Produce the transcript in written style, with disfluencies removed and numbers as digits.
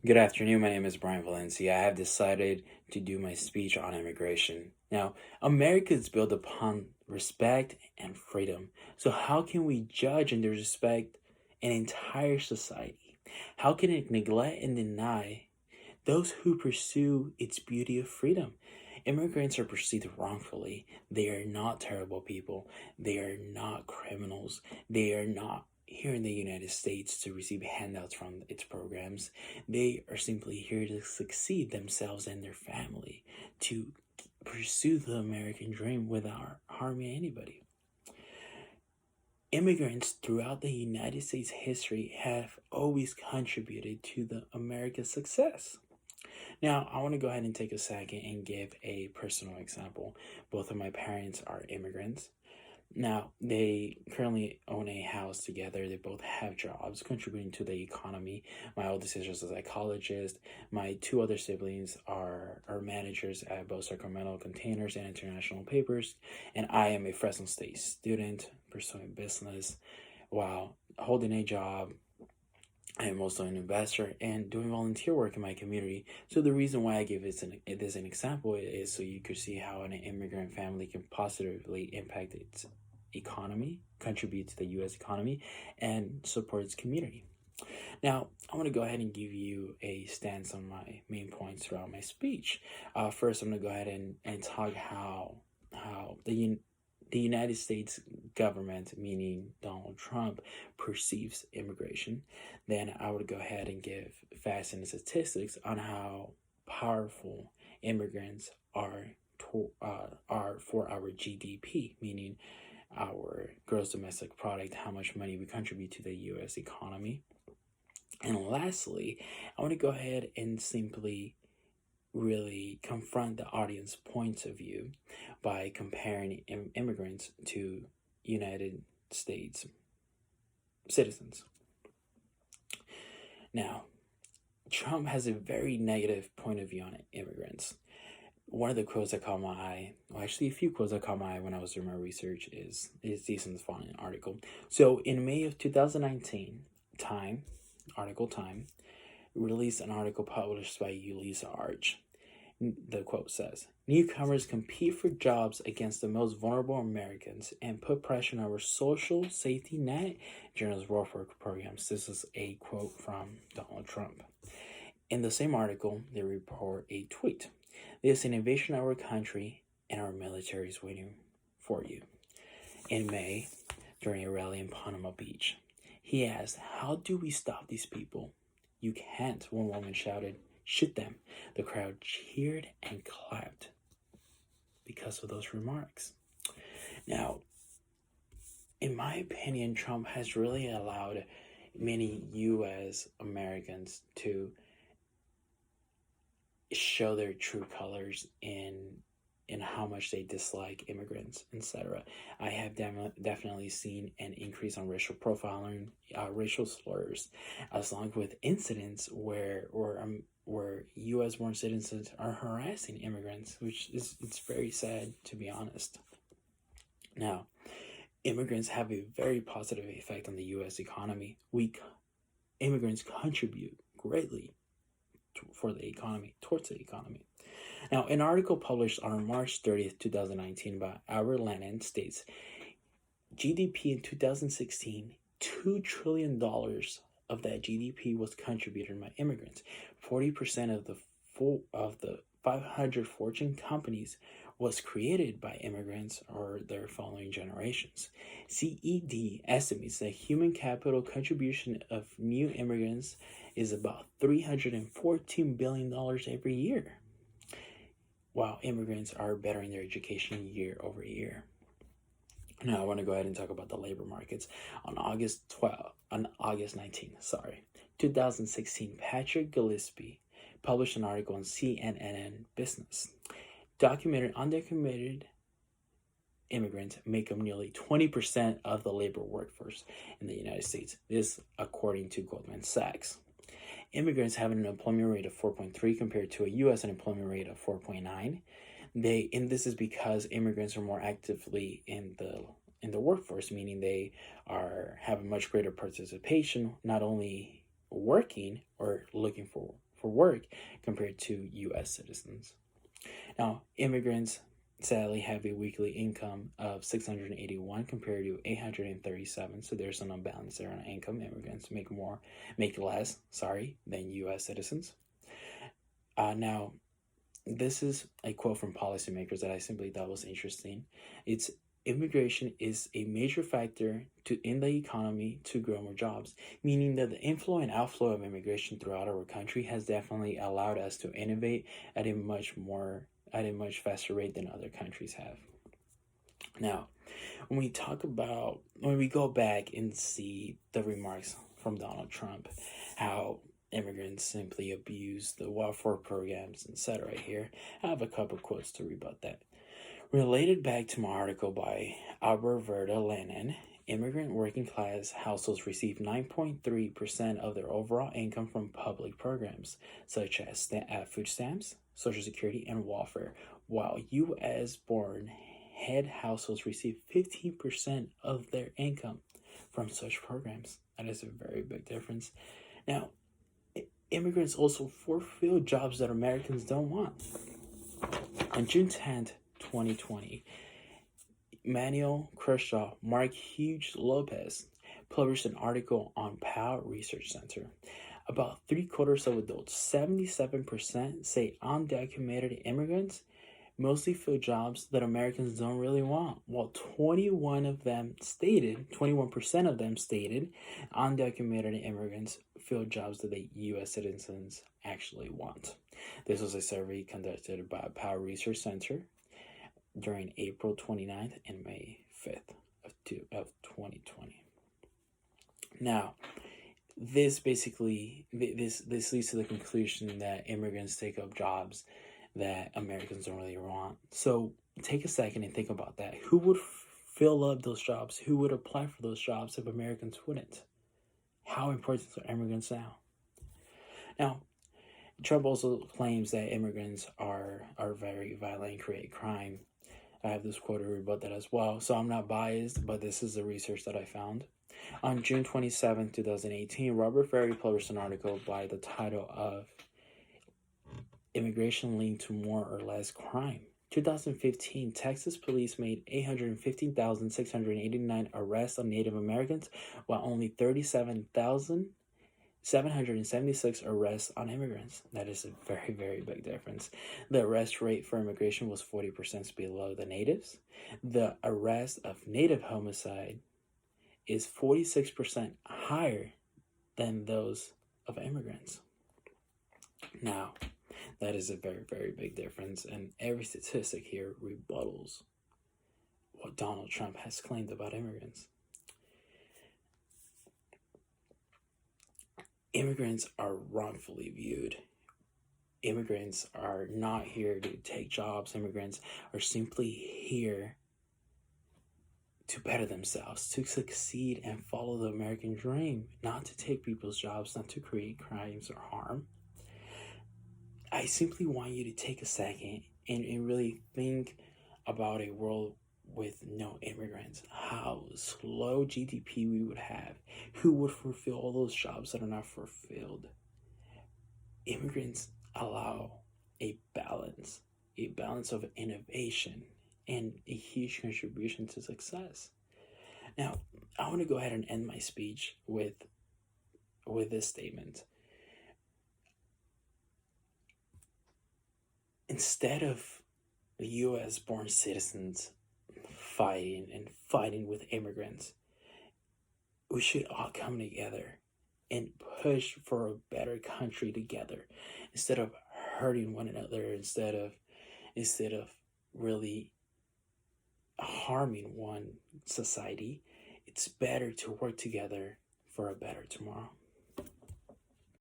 Good afternoon. My name is Brian Valencia. I have decided to do my speech on immigration. Now, America is built upon respect and freedom. So, how can we judge and disrespect an entire society? How can it neglect and deny those who pursue its beauty of freedom? Immigrants are perceived wrongfully. They are not terrible people. They are not criminals. They are not here in the United States to receive handouts from its programs. They are simply here to succeed themselves and their family, to pursue the American dream without harming anybody. Immigrants throughout the United States history have always contributed to the America's success. Now, I want to go ahead and take a second and give a personal example. Both of my parents are immigrants. Now, they currently own a house together. They both have jobs contributing to the economy. My oldest sister is a psychologist. My two other siblings are managers at both Sacramento Containers and International Papers. And I am a Fresno State student pursuing business while holding a job. I am also an investor and doing volunteer work in my community. So the reason why I give this an example is so you could see how an immigrant family can positively impact its economy, contribute to the U.S. economy, and support its community. Now, I want to go ahead and give you a stance on my main points throughout my speech. First, I'm going to go ahead and talk how the United States government, meaning Donald Trump, perceives immigration. Then I would go ahead and give facts and statistics on how powerful immigrants are for our GDP, meaning our gross domestic product, how much money we contribute to the U.S. economy. And lastly, I want to go ahead and simply really confront the audience points of view by comparing immigrants to United States citizens. Now, Trump has a very negative point of view on immigrants. One of the quotes that caught my eye, well, actually a few quotes that caught my eye when I was doing my research is the following article. So in May of 2019, Time released an article published by Ulysses Arch. The quote says, "Newcomers compete for jobs against the most vulnerable Americans and put pressure on our social safety net, generous welfare programs." This is a quote from Donald Trump. In the same article, they report a tweet. "There's an invasion of our country and our military is waiting for you." In May, during a rally in Panama Beach, he asked, "How do we stop these people?" "You can't," one woman shouted. "Shoot them." The crowd cheered and clapped because of those remarks. Now, in my opinion, Trump has really allowed many U.S. Americans to show their true colors in how much they dislike immigrants, etc. I have definitely seen an increase on racial profiling, racial slurs, as long with incidents where U.S. born citizens are harassing immigrants, which is it's very sad, to be honest. Now, immigrants have a very positive effect on the U.S. economy. Immigrants contribute greatly towards the economy. Now, an article published on March 30th, 2019 by Albert Lennon states, GDP in 2016, $2 trillion of that GDP was contributed by immigrants. 40% of the 500 Fortune companies was created by immigrants or their following generations. CED estimates that human capital contribution of new immigrants is about $314 billion every year, while immigrants are bettering their education year over year. Now, I want to go ahead and talk about the labor markets. On August 19th, 2016, Patrick Gillespie published an article on CNN Business. Documented undocumented immigrants make up nearly 20% of the labor workforce in the United States. This, according to Goldman Sachs. Immigrants have an unemployment rate of 4.3 compared to a U.S. unemployment rate of 4.9. And this is because immigrants are more actively in the workforce, meaning they have a much greater participation, not only working or looking for work compared to U.S. citizens. Now, immigrants sadly have a weekly income of 681 compared to 837. So there's an imbalance there on income. Immigrants make less, than U.S. citizens. Now, this is a quote from policymakers that I simply thought was interesting. It's immigration is a major factor in the economy to grow more jobs, meaning that the inflow and outflow of immigration throughout our country has definitely allowed us to innovate at a much faster rate than other countries have. Now, when we go back and see the remarks from Donald Trump, how immigrants simply abuse the welfare programs, etc. Here, I have a couple quotes to rebut that. Related back to my article by Alberta Lennon, immigrant working class households receive 9.3% of their overall income from public programs, such as food stamps, Social Security, and welfare, while U.S. born head households receive 15% of their income from such programs. That is a very big difference. Now, immigrants also fulfill jobs that Americans don't want. On June 10th, 2020, Manuel Kershaw, Mark Hughes Lopez published an article on Pew Research Center. About 3/4 of adults, 77%, say undocumented immigrants mostly fill jobs that Americans don't really want, while 21% of them stated undocumented immigrants fill jobs that the U.S. citizens actually want. This was a survey conducted by Pew Research Center during April 29th and May 5th of 2020. Now, this basically this leads to the conclusion that immigrants take up jobs that Americans don't really want. So take a second and think about that. Who would fill up those jobs? Who would apply for those jobs if Americans wouldn't? How important are immigrants now? Now, Trump also claims that immigrants are very violent and create crime. I have this quote to rebut that as well. So I'm not biased, but this is the research that I found. On June 27, 2018, Robert Ferry published an article by the title of Immigration Linked to More or Less Crime. 2015, Texas police made 815,689 arrests on Native Americans, while only 37,776 arrests on immigrants. That is a very, very big difference. The arrest rate for immigration was 40% below the natives. The arrest of native homicide is 46% higher than those of immigrants. Now, that is a very, very big difference, and every statistic here rebuttals what Donald Trump has claimed about immigrants. Immigrants are wrongfully viewed. Immigrants are not here to take jobs. Immigrants are simply here to better themselves, to succeed and follow the American dream, not to take people's jobs, not to create crimes or harm. I simply want you to take a second and really think about a world with no immigrants, how slow GDP we would have, who would fulfill all those jobs that are not fulfilled. Immigrants allow a balance of innovation and a huge contribution to success. Now, I want to go ahead and end my speech with this statement. Instead of the U.S. born citizens fighting with immigrants, we should all come together and push for a better country together, instead of hurting one another, instead of really harming one society. It's better to work together for a better tomorrow.